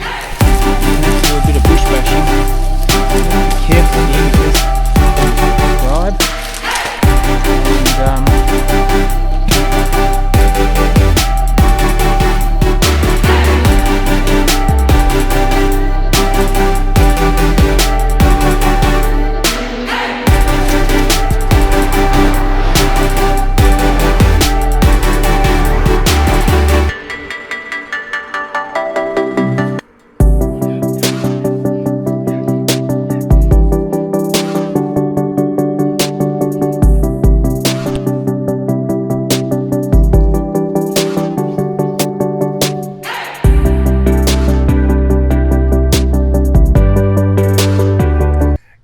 I'm going to do a bit of bush bashing. Be careful here because subscribe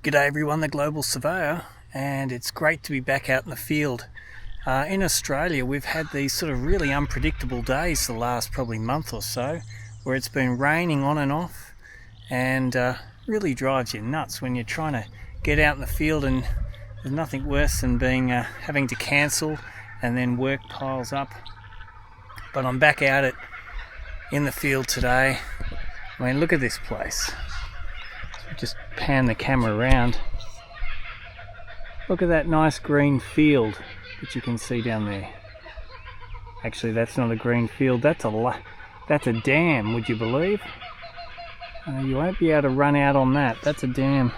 G'day everyone, the Global Surveyor, and it's great to be back out in the field. In Australia we've had these sort of really unpredictable days the last probably month or so, where it's been raining on and off, and really drives you nuts when you're trying to get out in the field, and there's nothing worse than having to cancel and then work piles up. But I'm back out in the field today. I mean, look at this place. Just pan the camera around. Look at that nice green field that you can see down there. Actually, that's not a green field, that's a dam, would you believe? You won't be able to run out on that. That's a dam.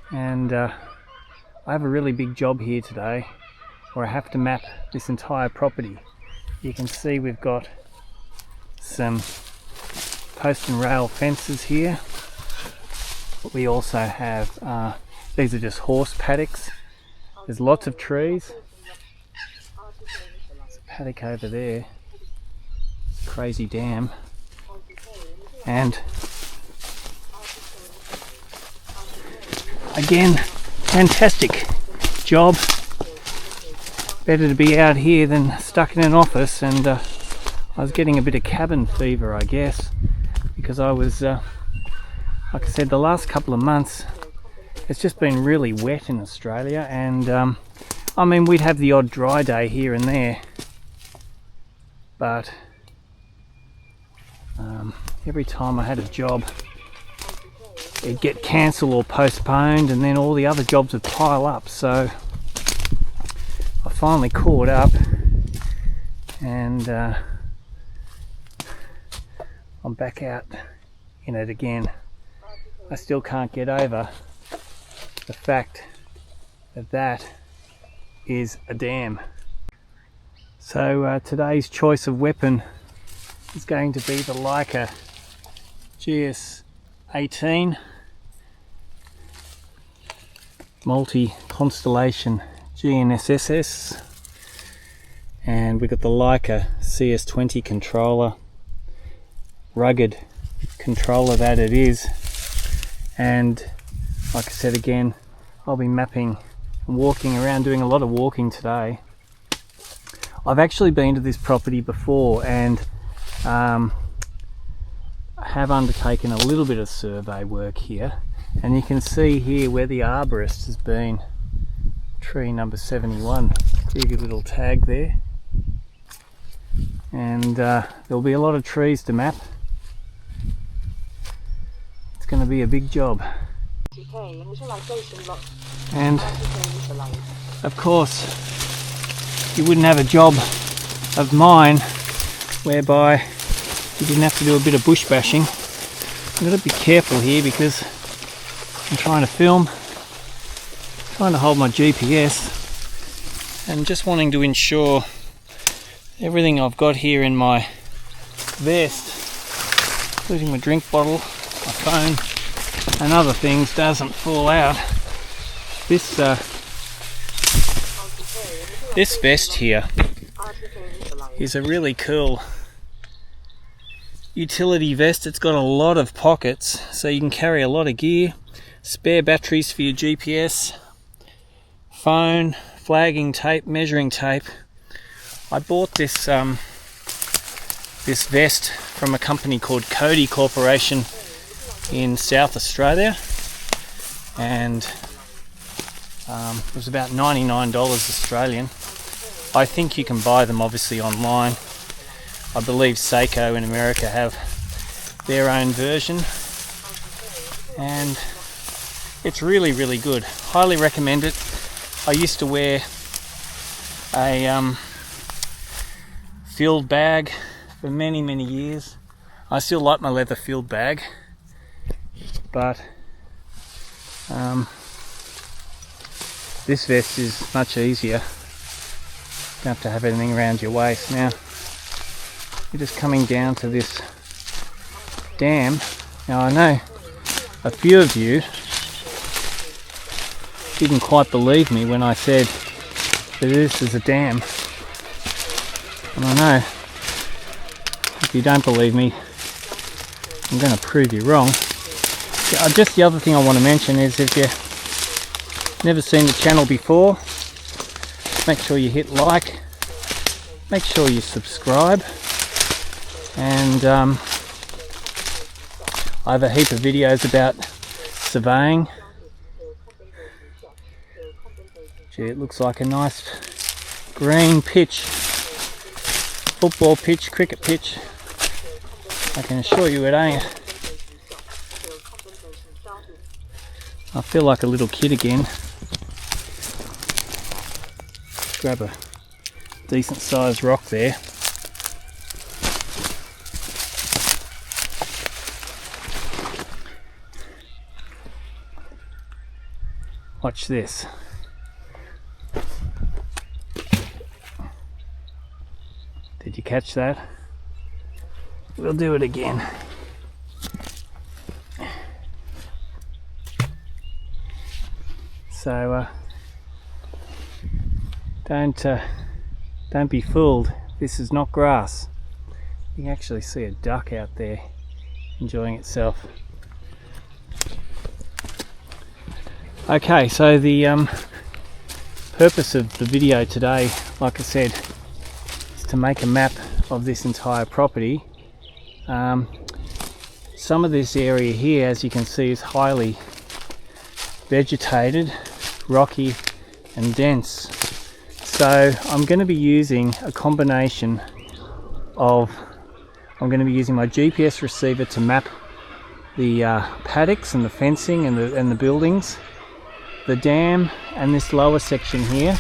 And I have a really big job here today where I have to map this entire property. You can see we've got some post and rail fences here. We also have, these are just horse paddocks. There's lots of trees. There's a paddock over there. Crazy dam. And again, fantastic job. Better to be out here than stuck in an office, and I was getting a bit of cabin fever, I guess, because I was like I said, the last couple of months it's just been really wet in Australia, and I mean, we'd have the odd dry day here and there, but every time I had a job it'd get cancelled or postponed, and then all the other jobs would pile up. So I finally caught up, and I'm back out in it again. I still can't get over the fact that that is a dam. So today's choice of weapon is going to be the Leica GS18 multi-constellation GNSS, and we've got the Leica CS20 controller, rugged controller that it is. And like I said, again, I'll be mapping and walking around, doing a lot of walking today. I've actually been to this property before, and I have undertaken a little bit of survey work here, and you can see here where the arborist has been, tree number 71, big little tag there, and there'll be a lot of trees to map. It's going to be a big job. And of course you wouldn't have a job of mine whereby you didn't have to do a bit of bush bashing. I've got to be careful here because I'm trying to film, trying to hold my GPS, and just wanting to ensure everything I've got here in my vest, including my drink bottle, my phone and other things, doesn't fall out. This vest here is a really cool utility vest. It's got a lot of pockets, so you can carry a lot of gear, spare batteries for your GPS, phone, flagging tape, measuring tape. I bought this this vest from a company called Cody Corporation in South Australia, and it was about $99 Australian. I think you can buy them obviously online. I believe Seiko in America have their own version, and it's really good. Highly recommend it. I used to wear a field bag for many years. I still like my leather field bag, but this vest is much easier. You don't have to have anything around your waist. Now you're just coming down to this dam. Now I know a few of you didn't quite believe me when I said that this is a dam, and I know if you don't believe me, I'm going to prove you wrong. Just the other thing I want to mention is, if you've never seen the channel before, make sure you hit like, make sure you subscribe, and I have a heap of videos about surveying. Gee, it looks like a nice green pitch, football pitch, cricket pitch. I can assure you it ain't. I feel like a little kid again. Grab a decent sized rock there. Watch this. Did you catch that? We'll do it again. So don't be fooled. This is not grass. You can actually see a duck out there enjoying itself. Okay, so the purpose of the video today, like I said, is to make a map of this entire property. Some of this area here, as you can see, is highly vegetated, rocky and dense. So I'm going to be using a combination of, I'm going to be using my GPS receiver to map the paddocks and the fencing and the buildings, the dam and this lower section here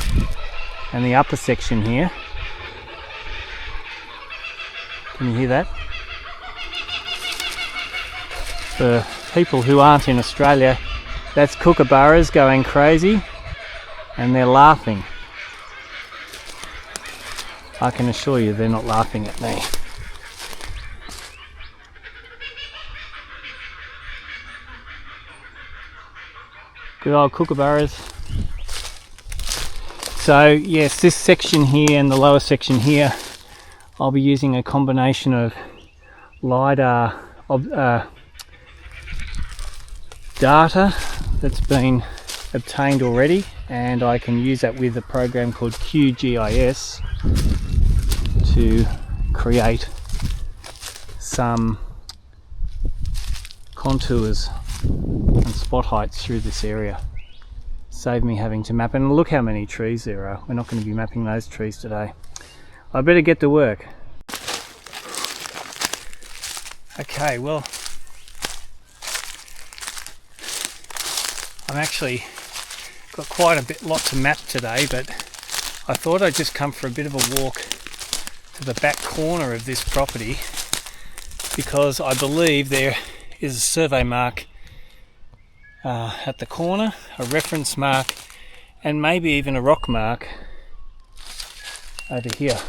and the upper section here. Can you hear that? For people who aren't in Australia, that's kookaburras going crazy and they're laughing. I can assure you they're not laughing at me. Good old kookaburras. So yes, this section here and the lower section here, I'll be using a combination of LiDAR data that's been obtained already, and I can use that with a program called QGIS to create some contours and spot heights through this area. Save me having to map, and look how many trees there are. We're not going to be mapping those trees today. I better get to work. Okay, well, I'm actually got quite a lot to map today, but I thought I'd just come for a bit of a walk to the back corner of this property, because I believe there is a survey mark at the corner, a reference mark, and maybe even a rock mark over here.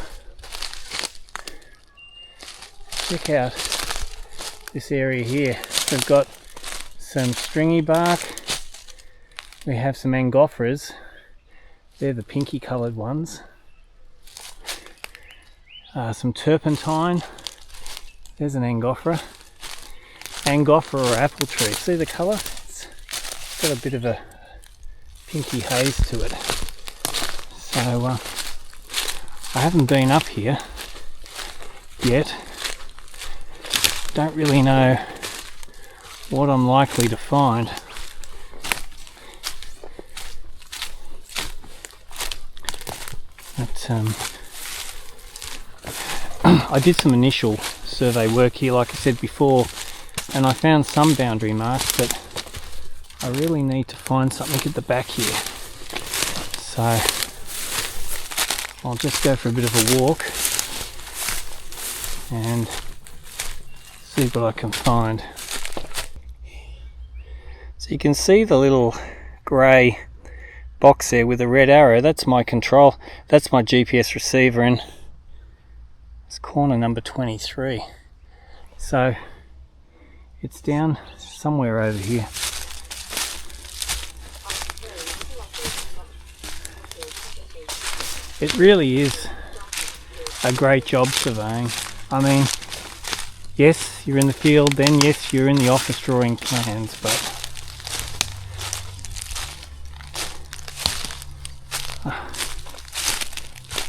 Check out this area here. We've got some stringy bark, we have some angophoras, they're the pinky coloured ones, some turpentine, there's an angophora or apple tree. See the colour? It's got a bit of a pinky haze to it. So I haven't been up here yet, don't really know what I'm likely to find. But I did some initial survey work here, like I said before. and I found some boundary marks, but I really need to find something at the back here. So I'll just go for a bit of a walk and see what I can find. So you can see the little grey box there with a red arrow. That's my control, that's my GPS receiver, and it's corner number 23. So it's down somewhere over here. It really is a great job surveying. I mean, yes, you're in the field, then yes, you're in the office drawing plans, but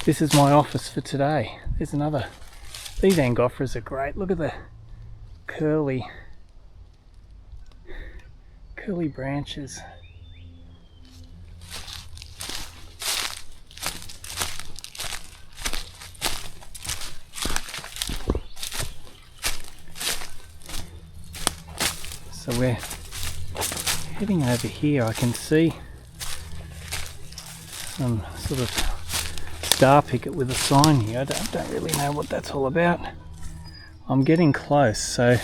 this is my office for today. There's another. These Angophoras are great. Look at the curly branches. So we're heading over here. I can see some sort of star picket with a sign here. I don't really know what that's all about. I'm getting close, so I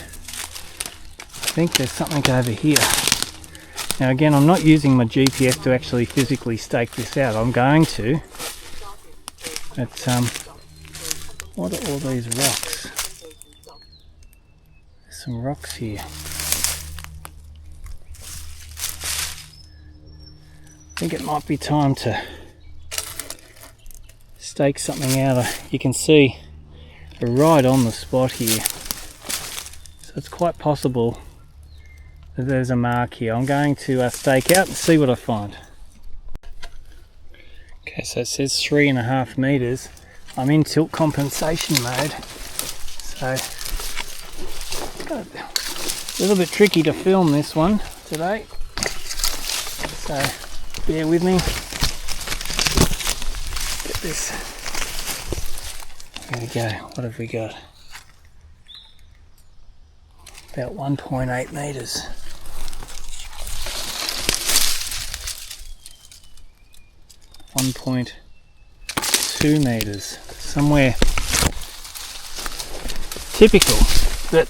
think there's something over here. Now again, I'm not using my GPS to actually physically stake this out. I'm going to, but what are all these rocks? There's some rocks here. I think it might be time to stake something out. You can see we're right on the spot here, so it's quite possible that there's a mark here. I'm going to stake out and see what I find. Okay, so it says 3.5 meters. I'm in tilt compensation mode, so it's got a little bit tricky to film this one today, so bear with me. Get this. There we go. What have we got? About 1.8 meters. 1.2 meters. Somewhere typical that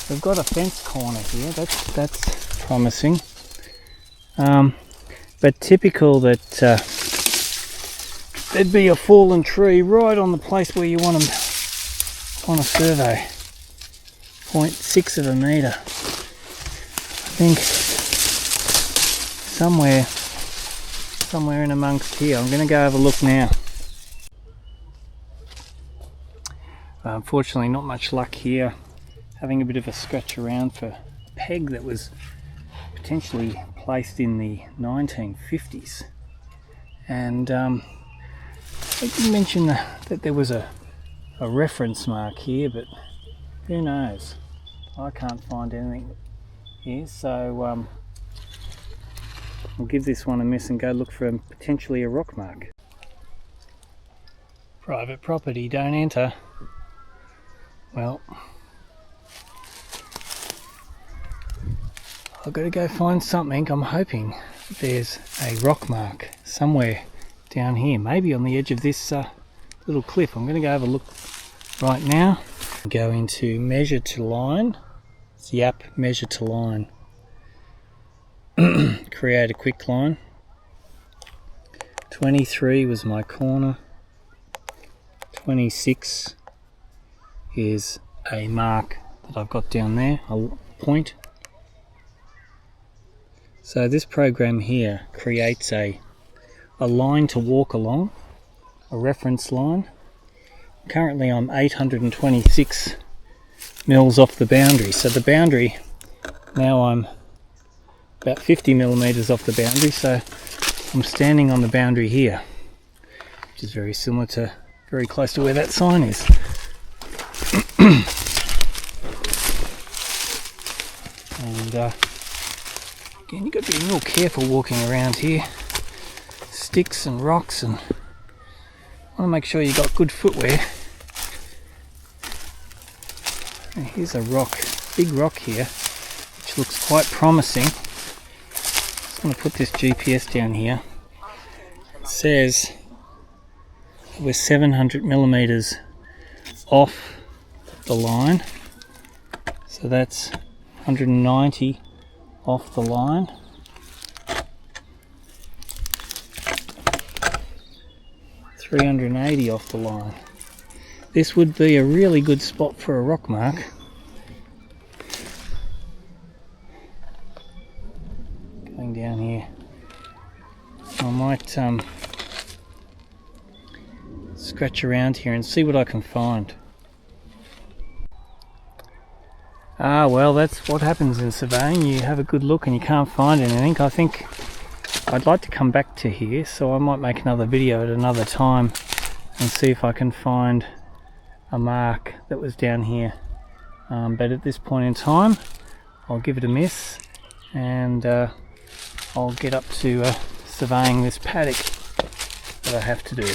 we've got a fence corner here. That's promising. But typical that there'd be a fallen tree right on the place where you want them on a survey. 0.6 of a metre. I think somewhere in amongst here. I'm going to go have a look now. Unfortunately, not much luck here. Having a bit of a scratch around for a peg that was potentially placed in the 1950s, and I did mention that there was a reference mark here, but who knows? I can't find anything here, so I'll give this one a miss and go look for potentially a rock mark. Private property, don't enter. Well, I've got to go find something. I'm hoping there's a rock mark somewhere down here, maybe on the edge of this little cliff. I'm going to go have a look right now. Go into measure to line. It's the app measure to line. Create a quick line. 23 was my corner. 26 is a mark that I've got down there, a point. So this program here creates a line to walk along, a reference line. Currently I'm 826 mils off the boundary. So the boundary, now I'm about 50 millimeters off the boundary, so I'm standing on the boundary here, which is very similar to, very close to where that sign is. And again, you've got to be real careful walking around here. Sticks and rocks, and want to make sure you've got good footwear. And here's a rock, big rock here, which looks quite promising. Just want to put this GPS down here. It says we're 700 millimeters off the line, so that's 190 off the line. $380 off the line. This would be a really good spot for a rock mark. Going down here, I might scratch around here and see what I can find. Ah, well, that's what happens in surveying. You have a good look and you can't find anything. I think I'd like to come back to here, so I might make another video at another time and see if I can find a mark that was down here. But at this point in time, I'll give it a miss, and I'll get up to surveying this paddock that I have to do.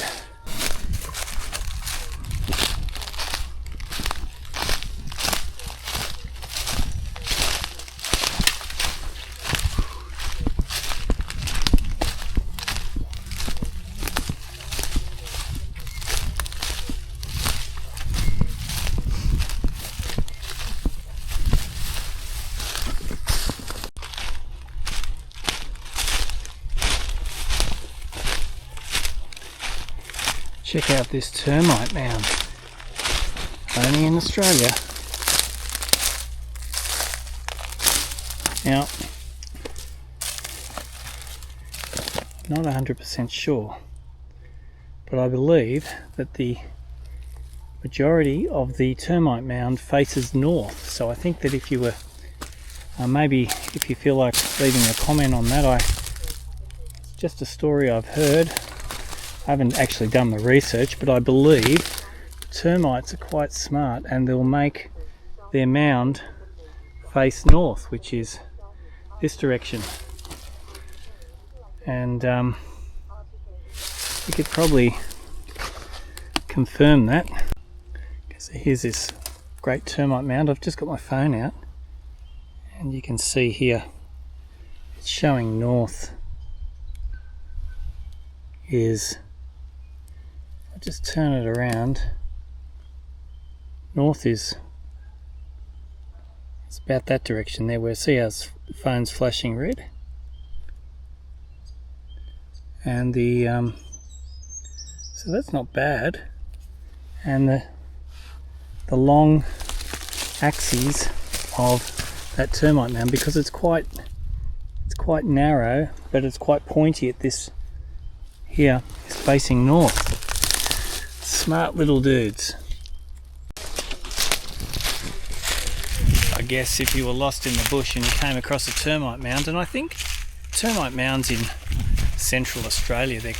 Check out this termite mound, only in Australia. Now, I'm not 100% sure, but I believe that the majority of the termite mound faces north. So I think that if you were, maybe if you feel like leaving a comment on that, it's just a story I've heard. I haven't actually done the research, but I believe termites are quite smart and they'll make their mound face north, which is this direction. And you could probably confirm that. So here's this great termite mound. I've just got my phone out and you can see here it's showing north is, I'll just turn it around, north is, it's about that direction there, where see how the phone's flashing red, and the so that's not bad, and the long axes of that termite mound, because it's quite narrow, but it's quite pointy at this here, is facing north. Smart little dudes. I guess if you were lost in the bush and you came across a termite mound, and I think termite mounds in central Australia, they're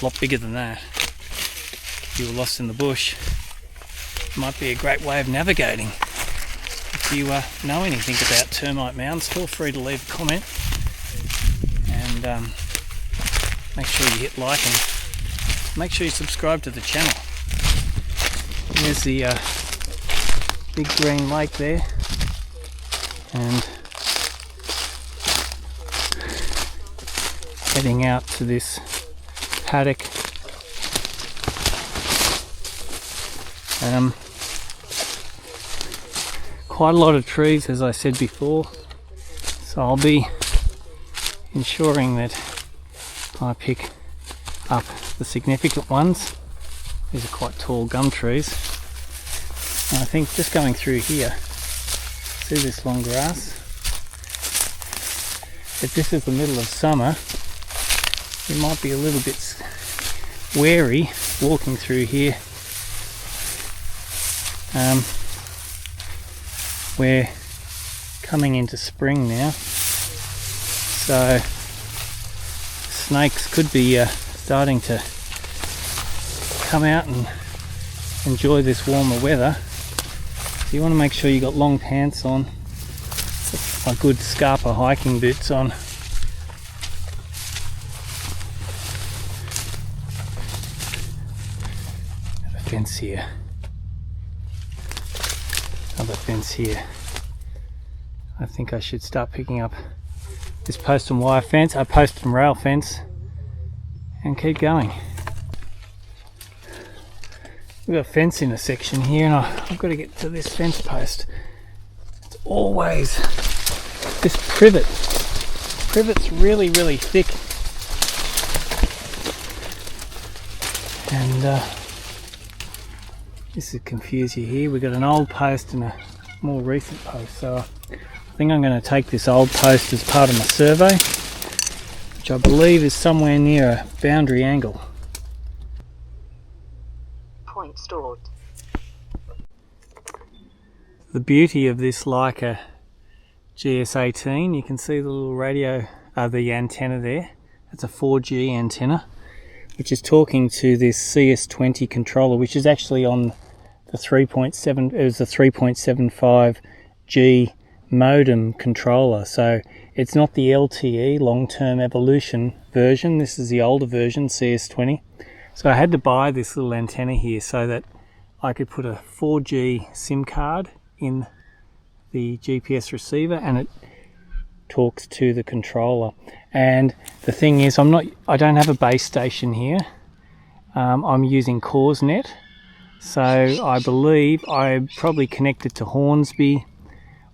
a lot bigger than that. If you were lost in the bush, it might be a great way of navigating. If you know anything about termite mounds, feel free to leave a comment, and make sure you hit like and make sure you subscribe to the channel. There's the big green lake there, and heading out to this paddock. Quite a lot of trees, as I said before, so I'll be ensuring that I pick up the significant ones. These are quite tall gum trees. And I think just going through here, see this long grass? If this is the middle of summer, you might be a little bit wary walking through here. We're coming into spring now, so snakes could be starting to come out and enjoy this warmer weather. So you want to make sure you got long pants on, my good Scarpa hiking boots on. Got a fence here. A another fence here. I think I should start picking up this post and wire fence, post and rail fence, and keep going. We've got a fence in a section here, and I've got to get to this fence post. It's always this privet. Privet's really, really thick, and this will confuse you here. We've got an old post and a more recent post, so I think I'm going to take this old post as part of my survey, which I believe is somewhere near a boundary angle. Point stored. The beauty of this Leica GS18, you can see the little radio, the antenna there. It's a 4G antenna, which is talking to this CS20 controller, which is actually on the 3.7. It was the 3.75G modem controller, so it's not the LTE long-term evolution version. This is the older version, CS20. So I had to buy this little antenna here so that I could put a 4G SIM card in the GPS receiver, and it talks to the controller. And the thing is, I don't have a base station here. I'm using CoreSnet, so I believe I'm probably connected to Hornsby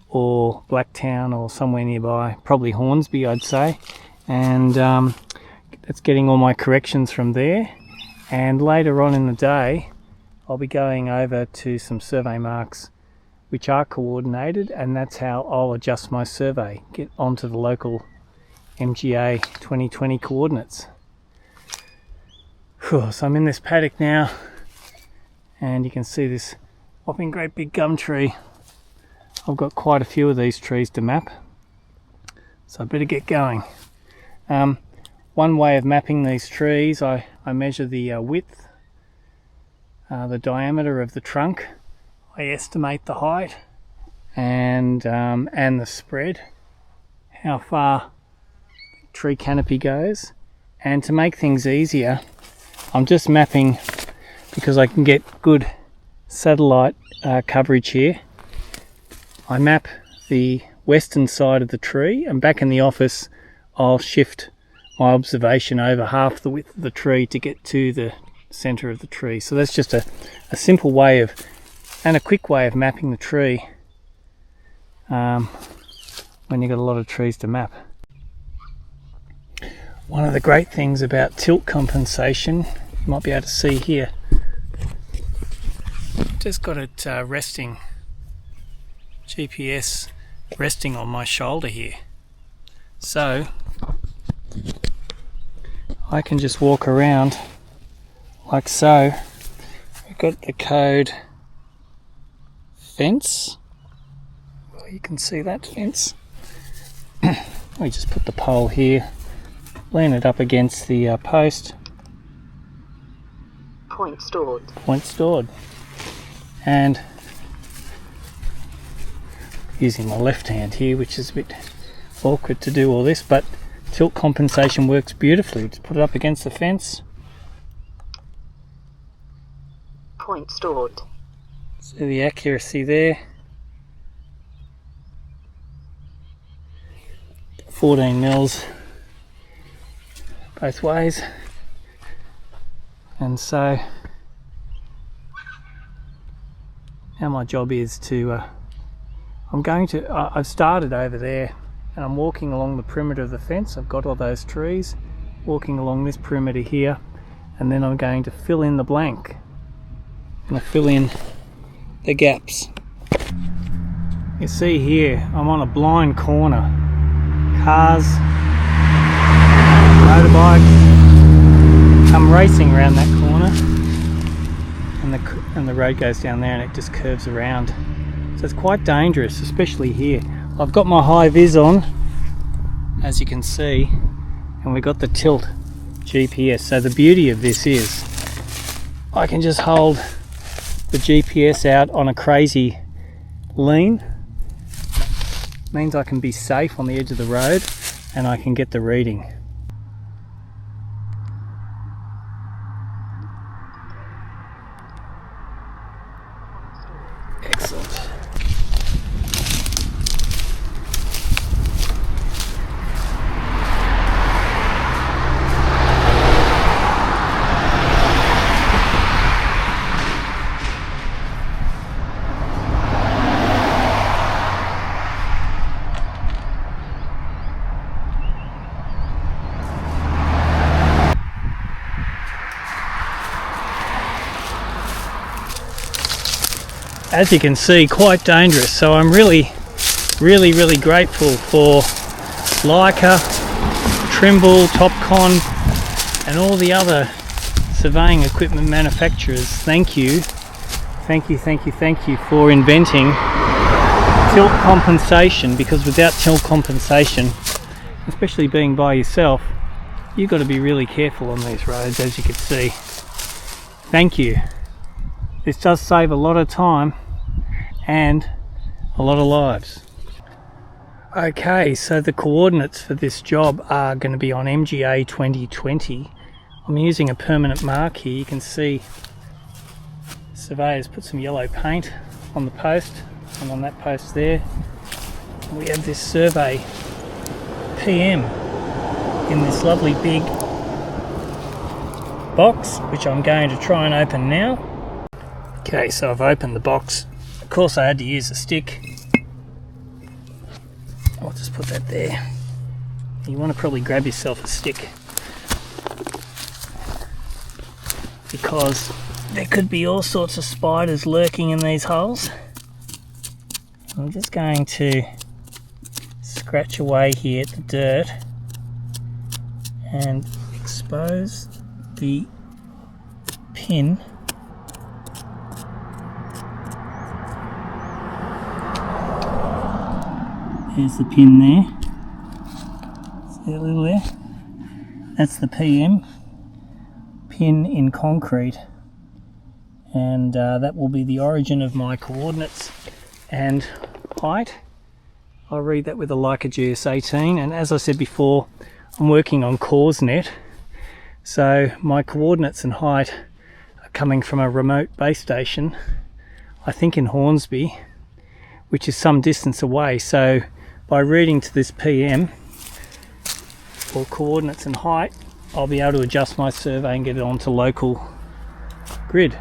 or Blacktown or somewhere nearby, probably Hornsby I'd say, and that's getting all my corrections from there. And later on in the day I'll be going over to some survey marks which are coordinated, and that's how I'll adjust my survey, get onto the local MGA 2020 coordinates. So I'm in this paddock now, and you can see this whopping great big gum tree. I've got quite a few of these trees to map, so I better get going. One way of mapping these trees, I measure the width, the diameter of the trunk, I estimate the height, and the spread, how far the tree canopy goes. And to make things easier, I'm just mapping because I can get good satellite coverage here. I map the western side of the tree, and back in the office I'll shift my observation over half the width of the tree to get to the center of the tree. So that's just a simple way of, and a quick way of mapping the tree when you've got a lot of trees to map. One of the great things about tilt compensation, you might be able to see here, just got it resting, GPS resting on my shoulder here, so I can just walk around like so. We've got the code fence, well, you can see that fence. We just put the pole here, lean it up against the post. Point stored. Point stored. And using my left hand here, which is a bit awkward to do all this, but tilt compensation works beautifully. Just put it up against the fence. Point stored. See the accuracy there. 14 mils both ways. And so now my job is to I've started over there, and I'm walking along the perimeter of the fence. I've got all those trees, walking along this perimeter here, and then I'm going to fill in the blank. I'm going to fill in the gaps. You see here, I'm on a blind corner. Cars, motorbikes come racing around that corner, and the road goes down there and it just curves around. So it's quite dangerous, especially here. I've got my high vis on, as you can see, and we've got the tilt GPS. So the beauty of this is I can just hold the GPS out on a crazy lean. Means I can be safe on the edge of the road and I can get the reading. Excellent. as you can see, quite dangerous. So I'm really grateful for Leica, Trimble, Topcon and all the other surveying equipment manufacturers. Thank you for inventing tilt compensation, because without tilt compensation, especially being by yourself, you've got to be really careful on these roads, as you can see. Thank you. This does save a lot of time and a lot of lives. Okay, so the coordinates for this job are going to be on MGA 2020. I'm using a permanent mark here. You can see surveyors put some yellow paint on the post, and on that post there we have this survey PM in this lovely big box, which I'm going to try and open now. Okay, so I've opened the box. Of course I had to use a stick. I'll just put that there. You want to probably grab yourself a stick, because there could be all sorts of spiders lurking in these holes. I'm just going to scratch away here at the dirt and expose the pin. There's the pin there. See that little there? That's the PM pin in concrete, and that will be the origin of my coordinates and height. I'll read that with a Leica GS18, and as I said before, I'm working on CoreNet, so my coordinates and height are coming from a remote base station, I think in Hornsby, which is some distance away. So by reading to this PM for coordinates and height, I'll be able to adjust my survey and get it onto local grid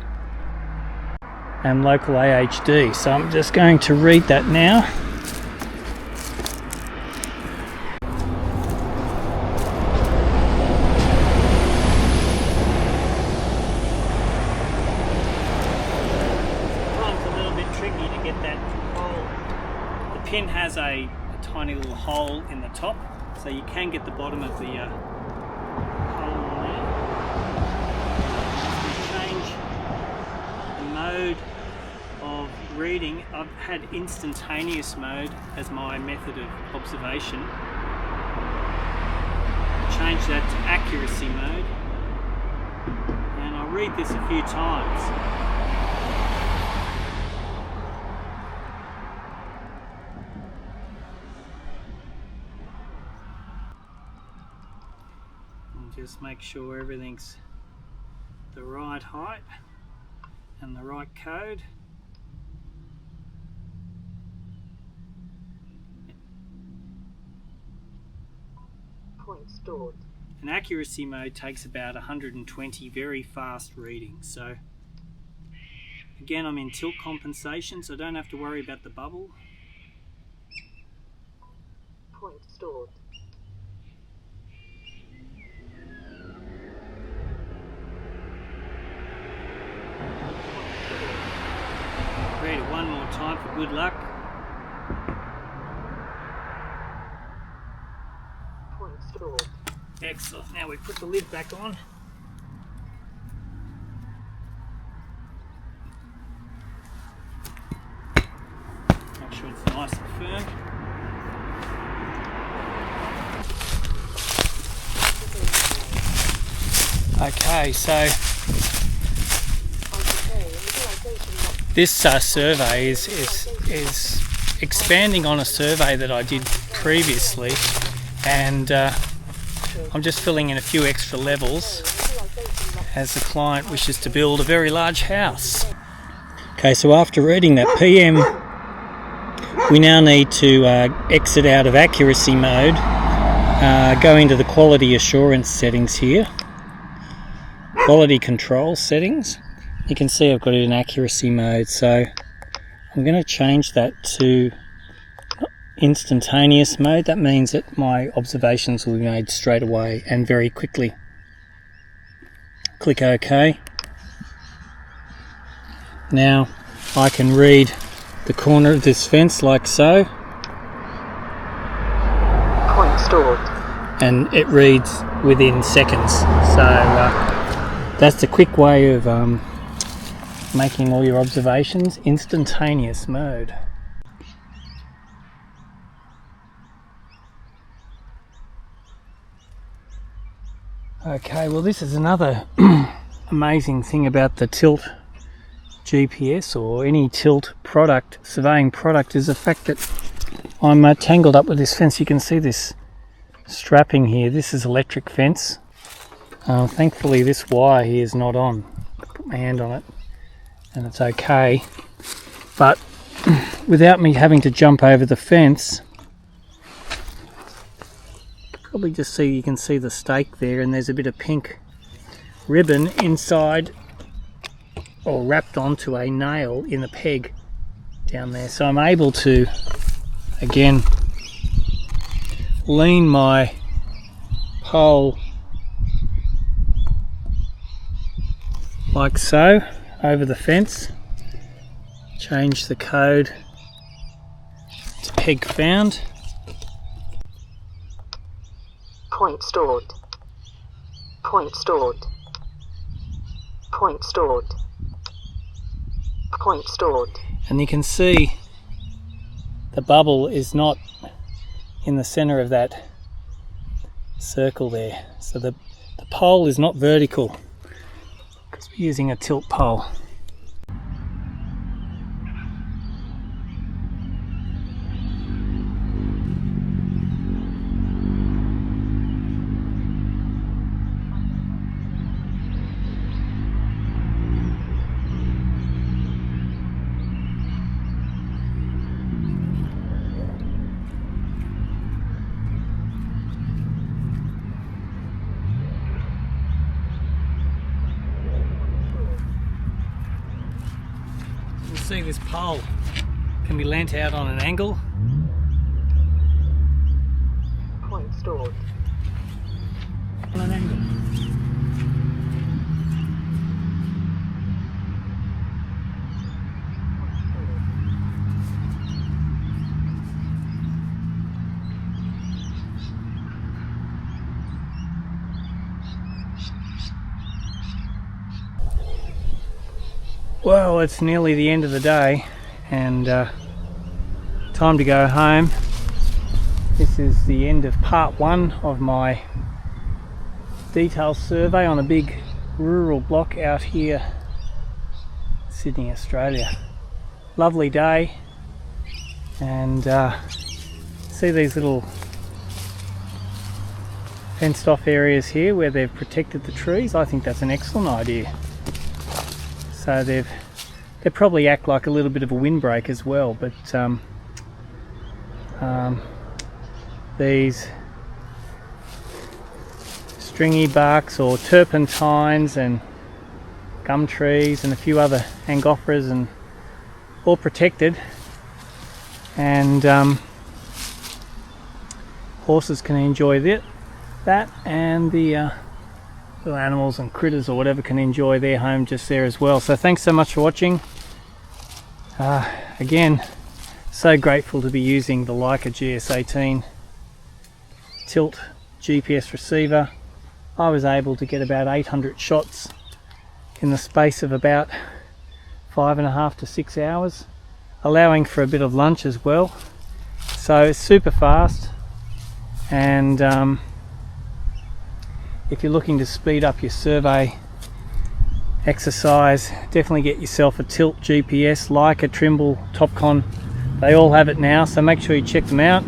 and local AHD. So I'm just going to read that now. It's a little bit tricky to get that hole. The pin has a tiny little hole in the top, so you can get the bottom of the hole there. Change the mode of reading. I've had instantaneous mode as my method of observation. Change that to accuracy mode, and I'll read this a few times. Just make sure everything's the right height and the right code. Point stored. An accuracy mode takes about 120 very fast readings. So again, I'm in tilt compensation, so I don't have to worry about the bubble. Point stored. Read it one more time for good luck. Point stored. Excellent. Now we put the lid back on. Make sure it's nice and firm. Okay, so this survey is expanding on a survey that I did previously, and I'm just filling in a few extra levels as the client wishes to build a very large house. Okay, so after reading that PM, we now need to exit out of accuracy mode, go into the quality assurance settings here, quality control settings. You can see I've got it in accuracy mode, so I'm going to change that to instantaneous mode. That means that my observations will be made straight away and very quickly. Click OK. Now I can read the corner of this fence like so, Point stored. and it reads within seconds. So that's the quick way of making all your observations instantaneous mode. Okay, well this is another amazing thing about the Tilt GPS or any Tilt product, surveying product, is the fact that I'm tangled up with this fence. You can see this strapping here. This is electric fence. Thankfully this wire here is not on. I put my hand on it and it's okay. But without me having to jump over the fence, probably just see, you can see the stake there, and there's a bit of pink ribbon inside or wrapped onto a nail in the peg down there. So I'm able to again lean my pole like so over the fence, change the code to peg found. Point stored. Point stored. Point stored. Point stored. And you can see the bubble is not in the center of that circle there. So the pole is not vertical because we're using a tilt pole. You can see this pole can be leant out on an angle. Point stored. On an angle. Well, it's nearly the end of the day and time to go home. This is the end of part one of my detail survey on a big rural block out here, Sydney, Australia. Lovely day, and see these little fenced off areas here where they've protected the trees. I think that's an excellent idea. So they probably act like a little bit of a windbreak as well, but these stringy barks or turpentines and gum trees and a few other angophoras and all protected, and horses can enjoy that, and the little animals and critters or whatever can enjoy their home just there as well. So thanks so much for watching. Again, so grateful to be using the Leica GS18 Tilt GPS receiver. I was able to get about 800 shots in the space of about 5.5 to 6 hours, allowing for a bit of lunch as well. So it's super fast, and if you're looking to speed up your survey exercise, definitely get yourself a Tilt GPS, Leica, Trimble, Topcon. They all have it now, so make sure you check them out.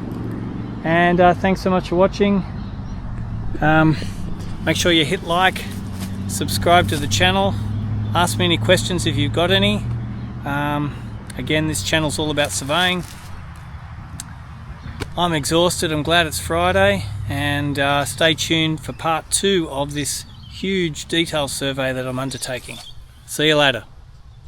And thanks so much for watching. Make sure you hit like, subscribe to the channel, ask me any questions if you've got any. Again, this channel's all about surveying. I'm exhausted. I'm glad it's Friday, and stay tuned for part 2 of this huge detail survey that I'm undertaking. See you later.